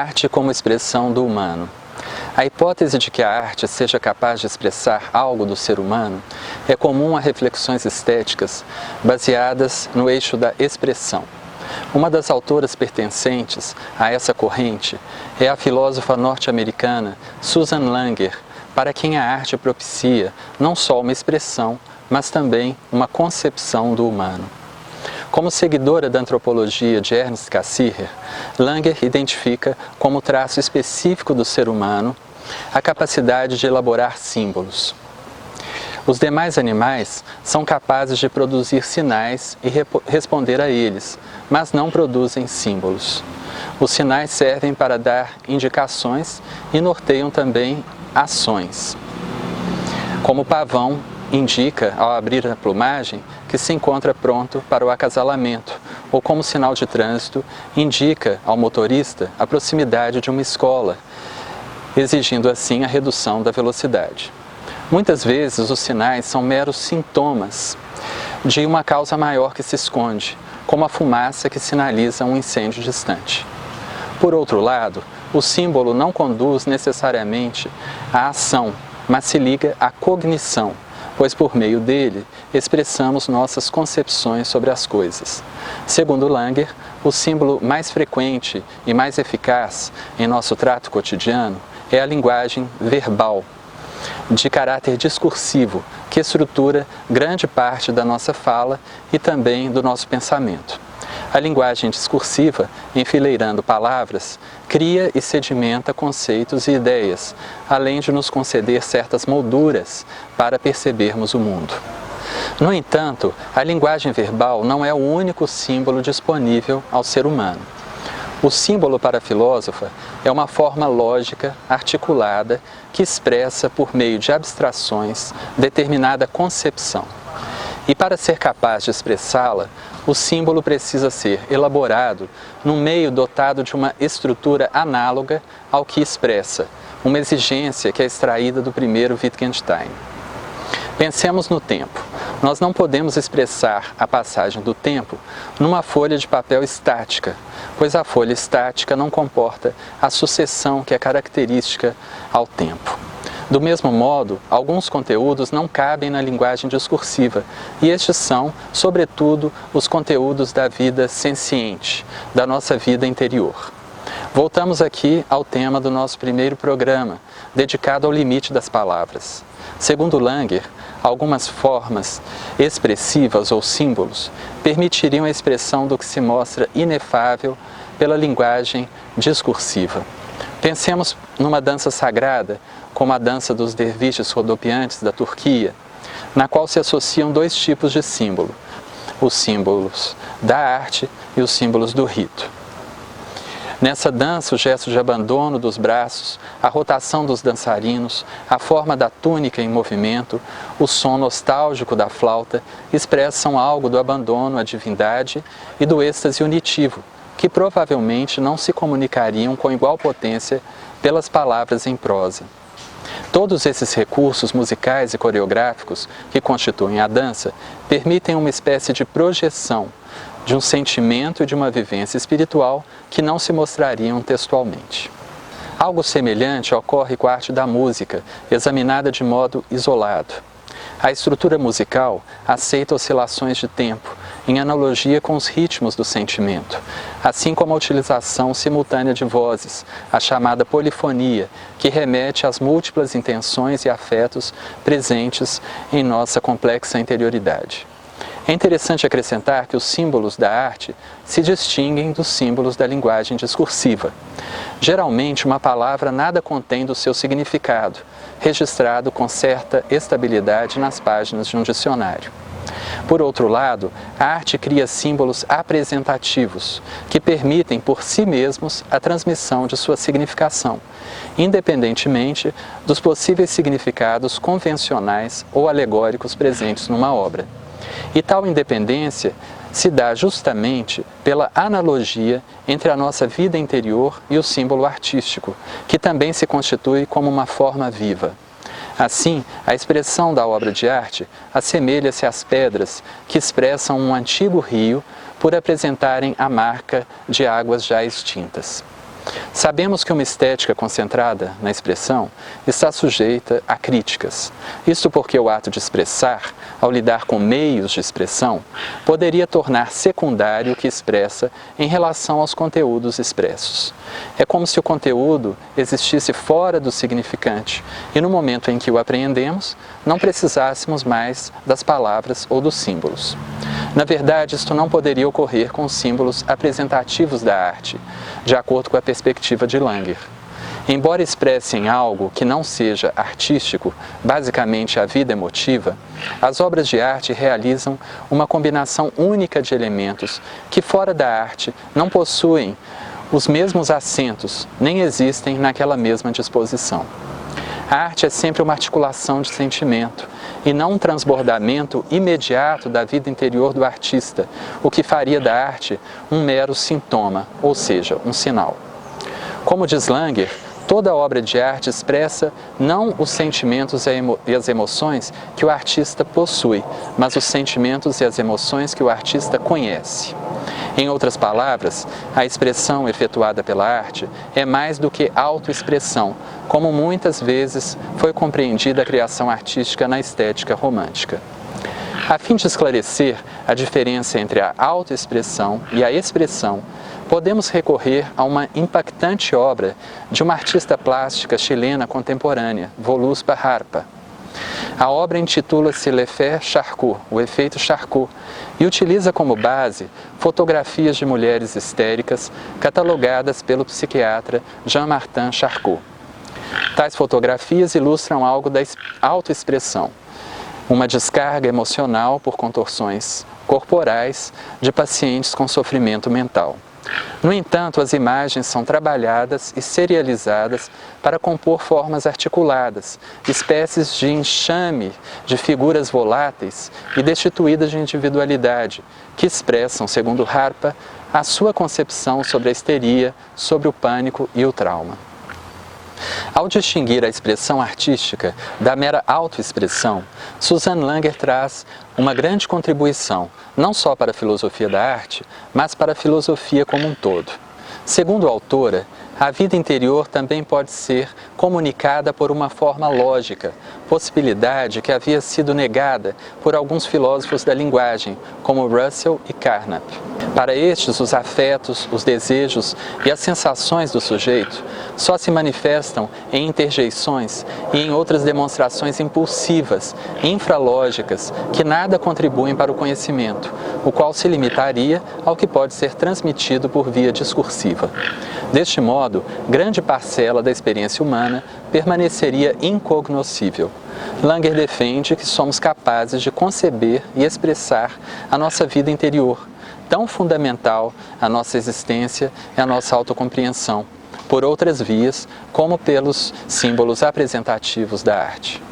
arte como expressão do humano. A hipótese de que a arte seja capaz de expressar algo do ser humano é comum a reflexões estéticas baseadas no eixo da expressão. Uma das autoras pertencentes a essa corrente é a filósofa norte-americana Susan Langer, para quem a arte propicia não só uma expressão, mas também uma concepção do humano. Como seguidora da antropologia de Ernst Cassirer, Langer identifica como traço específico do ser humano a capacidade de elaborar símbolos. Os demais animais são capazes de produzir sinais e responder a eles, mas não produzem símbolos. Os sinais servem para dar indicações e norteiam também ações. Como o pavão indica, ao abrir a plumagem, que se encontra pronto para o acasalamento, ou como sinal de trânsito, indica ao motorista a proximidade de uma escola, exigindo assim a redução da velocidade. Muitas vezes os sinais são meros sintomas de uma causa maior que se esconde, como a fumaça que sinaliza um incêndio distante. Por outro lado, o símbolo não conduz necessariamente à ação, mas se liga à cognição, pois por meio dele expressamos nossas concepções sobre as coisas. Segundo Langer, o símbolo mais frequente e mais eficaz em nosso trato cotidiano é a linguagem verbal, de caráter discursivo, que estrutura grande parte da nossa fala e também do nosso pensamento. A linguagem discursiva, enfileirando palavras, cria e sedimenta conceitos e ideias, além de nos conceder certas molduras para percebermos o mundo. No entanto, a linguagem verbal não é o único símbolo disponível ao ser humano. O símbolo para a filósofa é uma forma lógica, articulada, que expressa por meio de abstrações determinada concepção. E para ser capaz de expressá-la, o símbolo precisa ser elaborado num meio dotado de uma estrutura análoga ao que expressa, uma exigência que é extraída do primeiro Wittgenstein. Pensemos no tempo. Nós não podemos expressar a passagem do tempo numa folha de papel estática, pois a folha estática não comporta a sucessão que é característica ao tempo. Do mesmo modo, alguns conteúdos não cabem na linguagem discursiva, e estes são, sobretudo, os conteúdos da vida senciente, da nossa vida interior. Voltamos aqui ao tema do nosso primeiro programa, dedicado ao limite das palavras. Segundo Langer, algumas formas expressivas ou símbolos permitiriam a expressão do que se mostra inefável pela linguagem discursiva. Pensemos numa dança sagrada, como a dança dos derviches rodopiantes da Turquia, na qual se associam dois tipos de símbolo, os símbolos da arte e os símbolos do rito. Nessa dança, o gesto de abandono dos braços, a rotação dos dançarinos, a forma da túnica em movimento, o som nostálgico da flauta expressam algo do abandono à divindade e do êxtase unitivo, que provavelmente não se comunicariam com igual potência pelas palavras em prosa. Todos esses recursos musicais e coreográficos que constituem a dança permitem uma espécie de projeção de um sentimento e de uma vivência espiritual que não se mostrariam textualmente. Algo semelhante ocorre com a arte da música, examinada de modo isolado. A estrutura musical aceita oscilações de tempo, em analogia com os ritmos do sentimento, assim como a utilização simultânea de vozes, a chamada polifonia, que remete às múltiplas intenções e afetos presentes em nossa complexa interioridade. É interessante acrescentar que os símbolos da arte se distinguem dos símbolos da linguagem discursiva. Geralmente, uma palavra nada contém do seu significado, registrado com certa estabilidade nas páginas de um dicionário. Por outro lado, a arte cria símbolos apresentativos, que permitem por si mesmos a transmissão de sua significação, independentemente dos possíveis significados convencionais ou alegóricos presentes numa obra. E tal independência se dá justamente pela analogia entre a nossa vida interior e o símbolo artístico, que também se constitui como uma forma viva. Assim, a expressão da obra de arte assemelha-se às pedras que expressam um antigo rio por apresentarem a marca de águas já extintas. Sabemos que uma estética concentrada na expressão está sujeita a críticas. Isto porque o ato de expressar, ao lidar com meios de expressão, poderia tornar secundário o que expressa em relação aos conteúdos expressos. É como se o conteúdo existisse fora do significante e no momento em que o apreendemos, não precisássemos mais das palavras ou dos símbolos. Na verdade, isto não poderia ocorrer com os símbolos apresentativos da arte, de acordo com a perspectiva de Langer. Embora expressem algo que não seja artístico, basicamente a vida emotiva, as obras de arte realizam uma combinação única de elementos que fora da arte não possuem os mesmos acentos, nem existem naquela mesma disposição. A arte é sempre uma articulação de sentimento e não um transbordamento imediato da vida interior do artista, o que faria da arte um mero sintoma, ou seja, um sinal. Como diz Langer, toda obra de arte expressa não os sentimentos e as emoções que o artista possui, mas os sentimentos e as emoções que o artista conhece. Em outras palavras, a expressão efetuada pela arte é mais do que autoexpressão, como muitas vezes foi compreendida a criação artística na estética romântica. A fim de esclarecer a diferença entre a autoexpressão e a expressão, podemos recorrer a uma impactante obra de uma artista plástica chilena contemporânea, Voluspa Harpa. A obra intitula-se L'effet Charcot, o efeito Charcot, e utiliza como base fotografias de mulheres histéricas catalogadas pelo psiquiatra Jean-Martin Charcot. Tais fotografias ilustram algo da autoexpressão, uma descarga emocional por contorções corporais de pacientes com sofrimento mental. No entanto, as imagens são trabalhadas e serializadas para compor formas articuladas, espécies de enxame de figuras voláteis e destituídas de individualidade, que expressam, segundo Harpa, a sua concepção sobre a histeria, sobre o pânico e o trauma. Ao distinguir a expressão artística da mera autoexpressão, Susan Langer traz uma grande contribuição, não só para a filosofia da arte, mas para a filosofia como um todo. Segundo a autora, a vida interior também pode ser comunicada por uma forma lógica, possibilidade que havia sido negada por alguns filósofos da linguagem, como Russell e Carnap. Para estes, os afetos, os desejos e as sensações do sujeito só se manifestam em interjeições e em outras demonstrações impulsivas, infralógicas, que nada contribuem para o conhecimento, o qual se limitaria ao que pode ser transmitido por via discursiva. Deste modo, grande parcela da experiência humana permaneceria incognoscível. Langer defende que somos capazes de conceber e expressar a nossa vida interior, tão fundamental à nossa existência e à nossa autocompreensão, por outras vias, como pelos símbolos apresentativos da arte.